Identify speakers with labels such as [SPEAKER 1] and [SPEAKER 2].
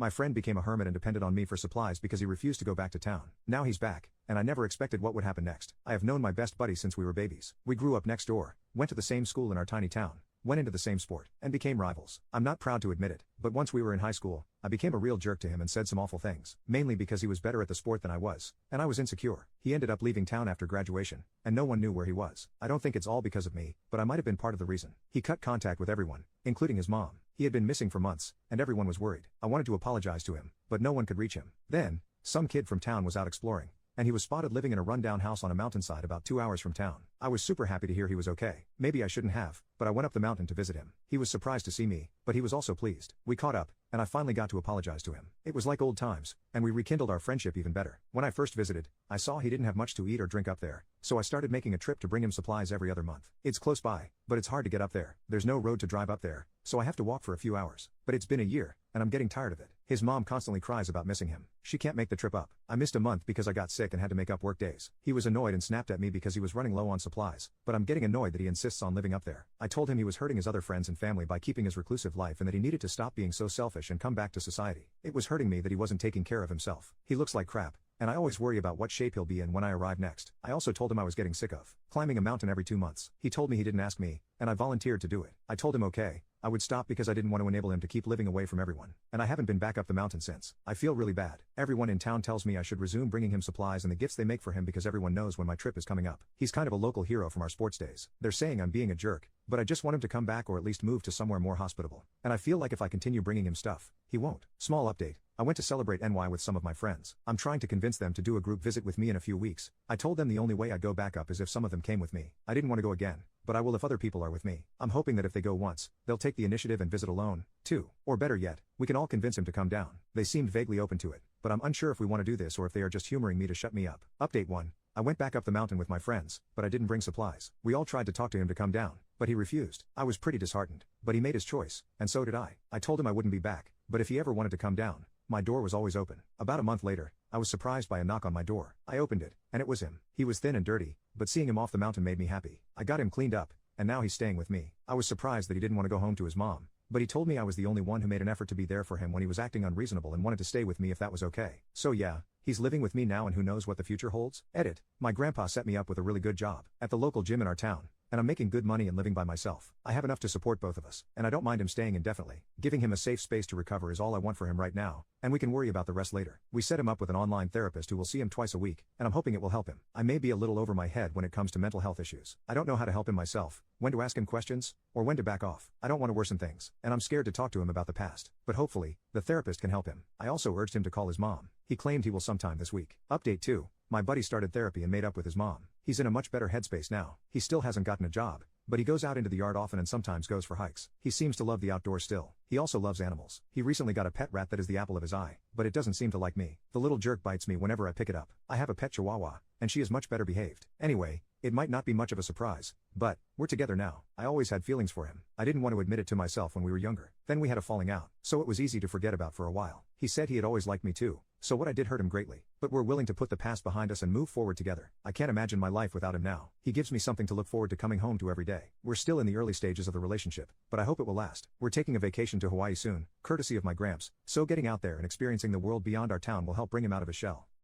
[SPEAKER 1] My friend became a hermit and depended on me for supplies because he refused to go back to town. Now he's back, and I never expected what would happen next. I have known my best buddy since we were babies. We grew up next door, went to the same school in our tiny town, went into the same sport, and became rivals. I'm not proud to admit it, but once we were in high school, I became a real jerk to him and said some awful things, mainly because he was better at the sport than I was, and I was insecure. He ended up leaving town after graduation, and no one knew where he was. I don't think it's all because of me, but I might have been part of the reason. He cut contact with everyone, including his mom. He had been missing for months, and everyone was worried. I wanted to apologize to him, but no one could reach him. Then, some kid from town was out exploring, and he was spotted living in a rundown house on a mountainside about 2 hours from town. I was super happy to hear he was okay. Maybe I shouldn't have, but I went up the mountain to visit him. He was surprised to see me, but he was also pleased. We caught up, and I finally got to apologize to him. It was like old times, and we rekindled our friendship even better. When I first visited, I saw he didn't have much to eat or drink up there, so I started making a trip to bring him supplies every other month. It's close by, but it's hard to get up there. There's no road to drive up there, so I have to walk for a few hours. But it's been a year, and I'm getting tired of it. His mom constantly cries about missing him. She can't make the trip up. I missed a month because I got sick and had to make up work days. He was annoyed and snapped at me because he was running low on supplies, but I'm getting annoyed that he insists on living up there. I told him he was hurting his other friends and family by keeping his reclusive life and that he needed to stop being so selfish and come back to society. It was hurting me that he wasn't taking care of himself. He looks like crap, and I always worry about what shape he'll be in when I arrive next. I also told him I was getting sick of climbing a mountain every 2 months. He told me he didn't ask me, and I volunteered to do it. I told him okay, I would stop because I didn't want to enable him to keep living away from everyone, and I haven't been back up the mountain since. I feel really bad. Everyone in town tells me I should resume bringing him supplies and the gifts they make for him because everyone knows when my trip is coming up. He's kind of a local hero from our sports days. They're saying I'm being a jerk, but I just want him to come back or at least move to somewhere more hospitable. And I feel like if I continue bringing him stuff, he won't. Small update. I went to celebrate NY with some of my friends. I'm trying to convince them to do a group visit with me in a few weeks. I told them the only way I'd go back up is if some of them came with me. I didn't want to go again, but I will if other people are with me. I'm hoping that if they go once, they'll take the initiative and visit alone, too. Or better yet, we can all convince him to come down. They seemed vaguely open to it, but I'm unsure if we want to do this or if they are just humoring me to shut me up. Update 1. I went back up the mountain with my friends, but I didn't bring supplies. We all tried to talk to him to come down, but he refused. I was pretty disheartened, but he made his choice, and so did I. I told him I wouldn't be back, but if he ever wanted to come down, my door was always open. About a month later, I was surprised by a knock on my door. I opened it, and it was him. He was thin and dirty, but seeing him off the mountain made me happy. I got him cleaned up, and now he's staying with me. I was surprised that he didn't want to go home to his mom, but he told me I was the only one who made an effort to be there for him when he was acting unreasonable and wanted to stay with me if that was okay. So yeah, he's living with me now and who knows what the future holds? Edit. My grandpa set me up with a really good job at the local gym in our town, and I'm making good money and living by myself. I have enough to support both of us, and I don't mind him staying indefinitely. Giving him a safe space to recover is all I want for him right now, and we can worry about the rest later. We set him up with an online therapist who will see him twice a week, and I'm hoping it will help him. I may be a little over my head when it comes to mental health issues. I don't know how to help him myself, when to ask him questions, or when to back off. I don't want to worsen things, and I'm scared to talk to him about the past, but hopefully, the therapist can help him. I also urged him to call his mom. He claimed he will sometime this week. Update 2. My buddy started therapy and made up with his mom. He's in a much better headspace now. He still hasn't gotten a job, but he goes out into the yard often and sometimes goes for hikes. He seems to love the outdoors still. He also loves animals. He recently got a pet rat that is the apple of his eye, but it doesn't seem to like me. The little jerk bites me whenever I pick it up. I have a pet chihuahua, and she is much better behaved. Anyway, it might not be much of a surprise, but we're together now. I always had feelings for him. I didn't want to admit it to myself when we were younger. Then we had a falling out, so it was easy to forget about for a while. He said he had always liked me too, so what I did hurt him greatly. But we're willing to put the past behind us and move forward together. I can't imagine my life without him now. He gives me something to look forward to coming home to every day. We're still in the early stages of the relationship, but I hope it will last. We're taking a vacation to Hawaii soon, courtesy of my gramps, so getting out there and experiencing the world beyond our town will help bring him out of his shell.